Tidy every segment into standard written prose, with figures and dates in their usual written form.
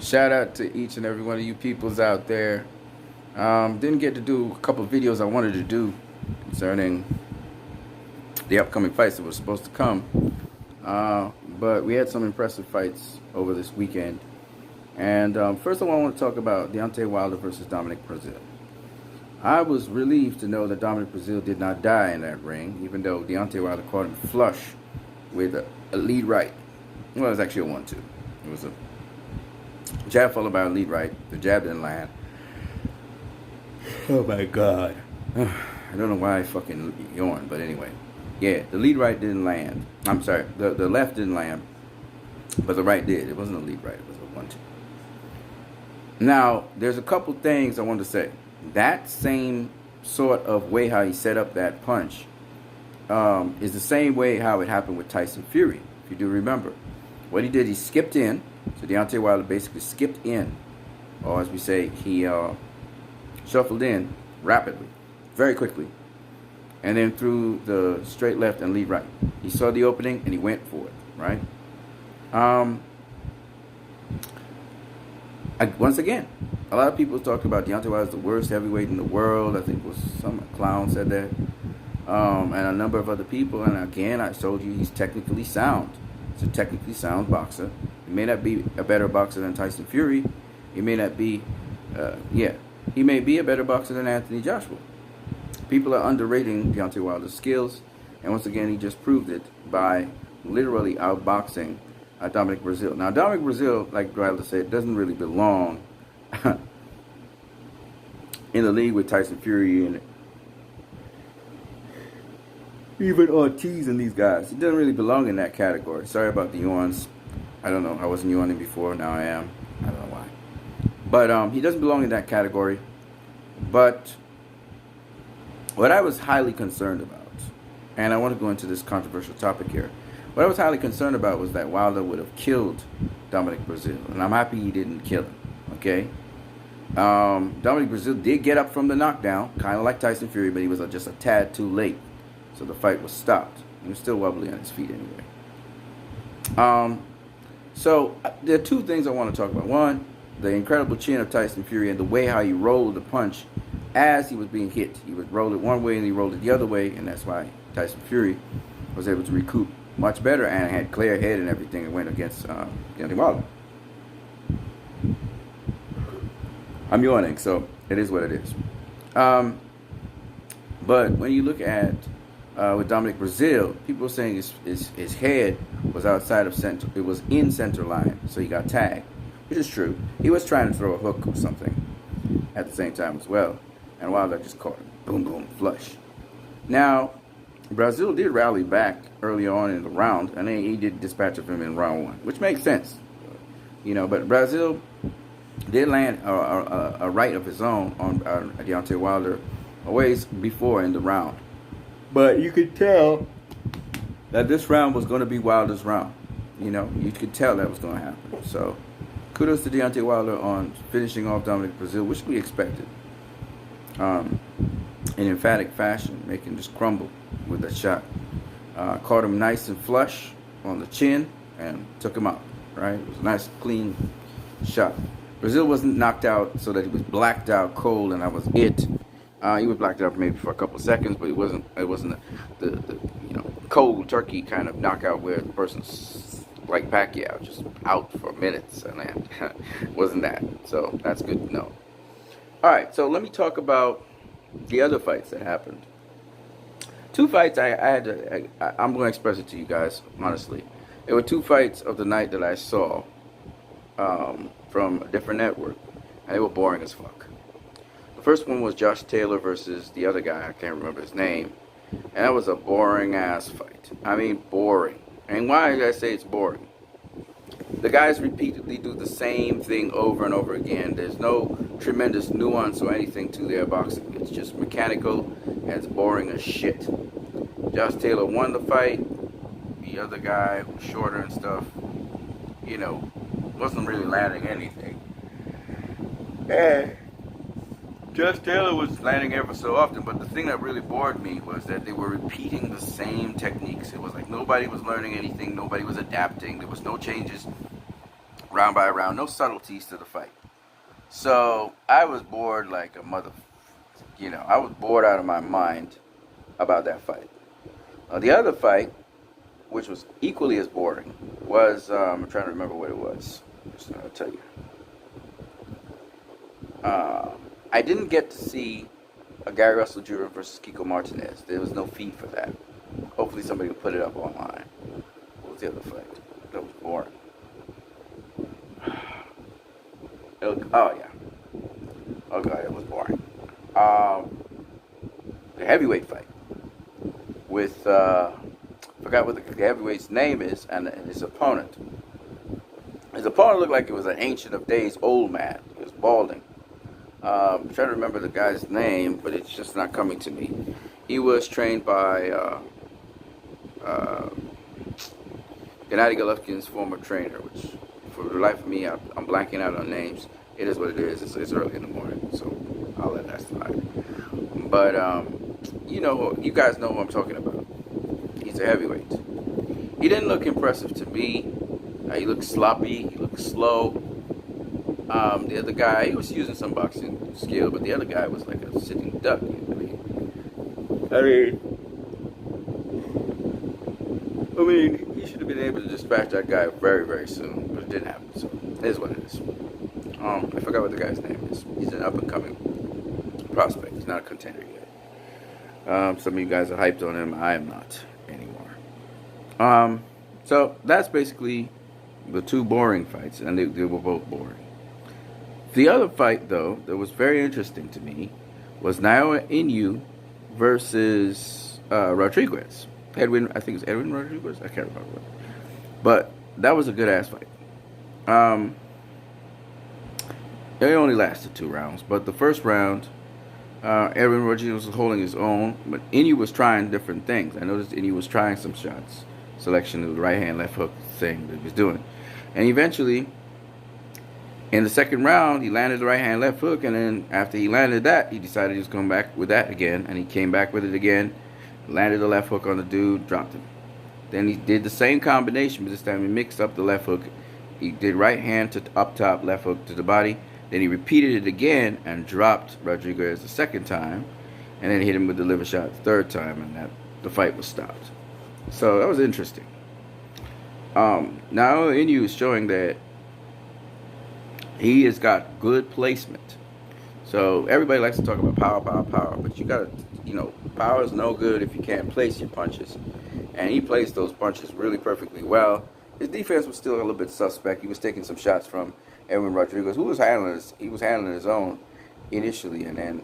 Shout out to each and every one of you peoples out there. Didn't get to do a couple of videos I wanted to do concerning the upcoming fights that were supposed to come. But we had some impressive fights over this weekend. And first of all, I want to talk about Deontay Wilder versus Dominic Brazil. I was relieved to know that Dominic Brazil did not die in that ring, even though Deontay Wilder caught him flush with a lead right. Well, it was actually a 1-2. It was a jab followed by a lead right. The jab didn't land. Oh my God. I don't know why I fucking yawned, but anyway. Yeah, the lead right didn't land. I'm sorry, the left didn't land, but the right did. It wasn't a lead right, it was a 1-2. Now, there's a couple things I want to say. That same sort of way how he set up that punch is the same way how it happened with Tyson Fury, if you do remember. What he did, he skipped in. So Deontay Wilder basically skipped in, or as we say, he shuffled in rapidly, very quickly, and then threw the straight left and lead right. He saw the opening and he went for it, right? Once again, a lot of people talk about Deontay Wilder as the worst heavyweight in the world. I think it was some clown said that, and a number of other people. And again, I told you he's technically sound. He's a technically sound boxer. He may not be a better boxer than Tyson Fury. He may not be, he may be a better boxer than Anthony Joshua. People are underrating Deontay Wilder's skills, and once again, he just proved it by literally outboxing Dominic Brazil. Now, Dominic Brazil, like Wilder said, doesn't really belong in the league with Tyson Fury and even Ortiz and these guys. He doesn't really belong in that category. Sorry about the yawns. I don't know. I wasn't yawning before. Now I am. I don't know why. But he doesn't belong in that category. But what I was highly concerned about, and I want to go into this controversial topic here. What I was highly concerned about was that Wilder would have killed Dominic Brazil. And I'm happy he didn't kill him. Okay? Dominic Brazil did get up from the knockdown, kind of like Tyson Fury, but he was just a tad too late. So the fight was stopped. He was still wobbly on his feet anyway. So there are two things I want to talk about. One, the incredible chin of Tyson Fury and the way how he rolled the punch as he was being hit. He would roll it one way and he rolled it the other way, and that's why Tyson Fury was able to recoup much better and had clear head and everything and went against Deontay Wilder. I'm yawning, so it is what it is. But when you look at with Dominic Brazil, people were saying his head was outside of center. It was in center line, so he got tagged, which is true. He was trying to throw a hook or something at the same time as well, and Wilder just caught him. Boom, boom, flush. Now, Brazil did rally back early on in the round, and then he did dispatch of him in round one, which makes sense. You know, but Brazil did land a right of his own on Deontay Wilder a ways before in the round. But you could tell that this round was going to be Wilder's round. You know, you could tell that was going to happen. So, kudos to Deontay Wilder on finishing off Dominic Brazil, which we expected. In emphatic fashion, making him just crumble with that shot. Caught him nice and flush on the chin and took him out. Right? It was a nice, clean shot. Brazil wasn't knocked out so that he was blacked out cold and that was it. He was blacked out maybe for a couple of seconds, but it wasn't the cold turkey kind of knockout where the person's like Pacquiao, just out for minutes, and then wasn't that. So that's good to know. All right, so let me talk about the other fights that happened. Two fights I'm going to express it to you guys honestly. There were two fights of the night that I saw from a different network, and they were boring as fuck. The first one was Josh Taylor versus the other guy, I can't remember his name, and that was a boring ass fight. I mean, boring. And why did I say it's boring? The guys repeatedly do the same thing over and over again. There's no tremendous nuance or anything to their boxing. It's just mechanical and it's boring as shit. Josh Taylor won the fight. The other guy, who was shorter and stuff, wasn't really landing anything. And Josh Taylor was landing ever so often, but the thing that really bored me was that they were repeating the same techniques. It was like nobody was learning anything, nobody was adapting, there was no changes round by round, no subtleties to the fight. So I was bored like a mother. I was bored out of my mind about that fight. The other fight, which was equally as boring, was I'm trying to remember what it was. I'll tell you. I didn't get to see a Gary Russell Jr. versus Kiko Martinez. There was no feed for that. Hopefully somebody will put it up online. What was the other fight? That was boring. Oh yeah. Oh god, it was boring. The heavyweight fight with forgot what the heavyweight's name is and his opponent. His opponent looked like it was an ancient of days old man. He was balding. I'm trying to remember the guy's name, but it's just not coming to me. He was trained by Gennady Golovkin's former trainer, which for the life of me, I'm blanking out on names. It is what it is. It's early in the morning, so I'll let that slide. But, you guys know who I'm talking about. He's a heavyweight. He didn't look impressive to me. He looked sloppy. He looked slow. The other guy, he was using some boxing skill, but the other guy was like a sitting duck. I mean, he should have been able to dispatch that guy very, very soon, but it didn't happen. So it is what it is. I forgot what the guy's name is. He's an up-and-coming prospect. He's not a contender yet. Some of you guys are hyped on him. I am not anymore. So that's basically the two boring fights, and they were both boring. The other fight, though, that was very interesting to me was Naoya Inoue versus Rodriguez. I think it was Edwin Rodriguez. I can't remember. But that was a good-ass fight. It only lasted 2 rounds, but the first round, Edwin Rodriguez was holding his own, but Inoue was trying different things. I noticed Inoue was trying some shots, selection of the right hand, left hook thing that he was doing. And eventually, in the second round, he landed the right hand, left hook, and then after he landed that, he decided he was going back with that again, and he came back with it again, landed the left hook on the dude, dropped him. Then he did the same combination, but this time he mixed up the left hook. He did right hand to up top, left hook to the body. Then he repeated it again and dropped Rodriguez the second time, and then hit him with the liver shot the third time, and the fight was stopped. So that was interesting. Now Inoue is showing that he has got good placement. So everybody likes to talk about power, but you gotta, power is no good if you can't place your punches. And he placed those punches really perfectly well. His defense was still a little bit suspect. He was taking some shots from Edwin Rodriguez, who was handling his own initially, and then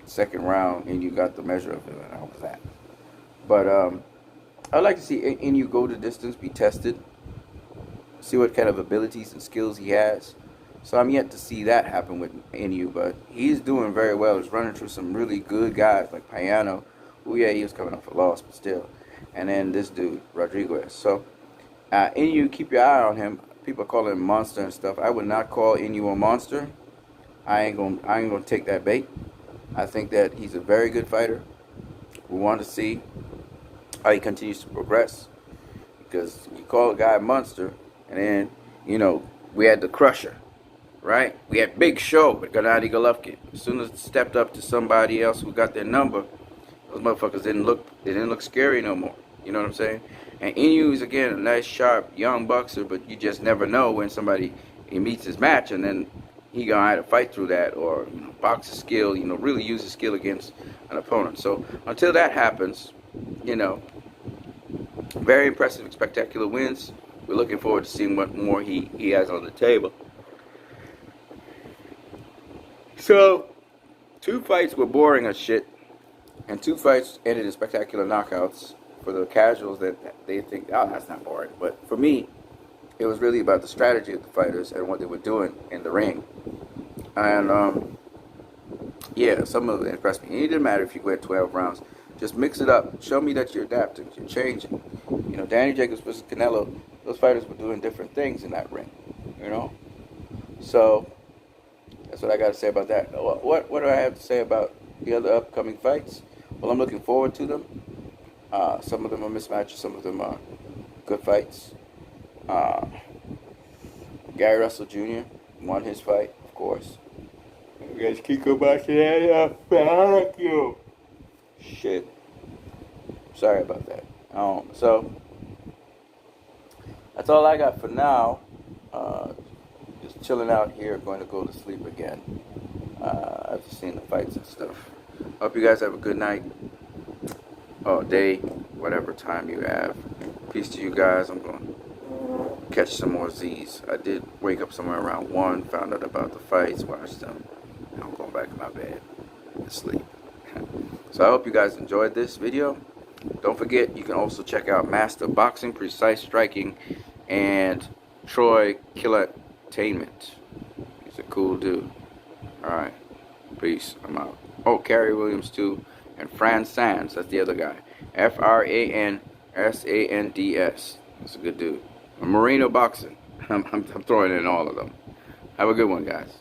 second round, and you got the measure of it, and that was that. But I'd like to see Inoue go the distance, be tested, see what kind of abilities and skills he has. So I'm yet to see that happen with Inoue, but he's doing very well. He's running through some really good guys like Payano, who, yeah, he was coming off a loss, but still. And then this dude, Rodriguez. So Inoue, keep your eye on him. People call him monster and stuff. I would not call Inoue a monster. I ain't gonna take that bait. I think that he's a very good fighter. We want to see how he continues to progress, because you call a guy a monster, and then we had the Crusher, right? We had Big Show with Gennady Golovkin. As soon as it stepped up to somebody else who got their number, those motherfuckers didn't look scary no more. You know what I'm saying? And Inoue is, again, a nice, sharp, young boxer, but you just never know when he meets his match, and then he gonna have to fight through that, or box his skill, really use his skill against an opponent. So until that happens, very impressive, spectacular wins. We're looking forward to seeing what more he has on the table. So 2 fights were boring as shit, and 2 fights ended in spectacular knockouts. For the casuals that they think, oh, that's not boring. But for me, it was really about the strategy of the fighters and what they were doing in the ring. And, yeah, some of it impressed me. It didn't matter if you went 12 rounds. Just mix it up. Show me that you're adapting, you're changing. Danny Jacobs versus Canelo, those fighters were doing different things in that ring, So that's what I got to say about that. What do I have to say about the other upcoming fights? Well, I'm looking forward to them. Some of them are mismatches, some of them are good fights. Gary Russell Jr. won his fight, of course. You guys keep going back to that. Thank you. Shit. Sorry about that. So that's all I got for now. Just chilling out here, going to go to sleep again. After seeing the fights and stuff. Hope you guys have a good night. Or day, whatever time you have. Peace to you guys. I'm going to catch some more Z's. I did wake up somewhere around 1, found out about the fights, watched them. Now I'm going back to my bed to sleep. So I hope you guys enjoyed this video. Don't forget, you can also check out Master Boxing, Precise Striking, and Troy Killertainment. He's a cool dude. Alright. Peace. I'm out. Oh, Kerry Williams too. And Fran Sands. That's the other guy. Fransands. That's a good dude. Marino Boxing. I'm throwing in all of them. Have a good one, guys.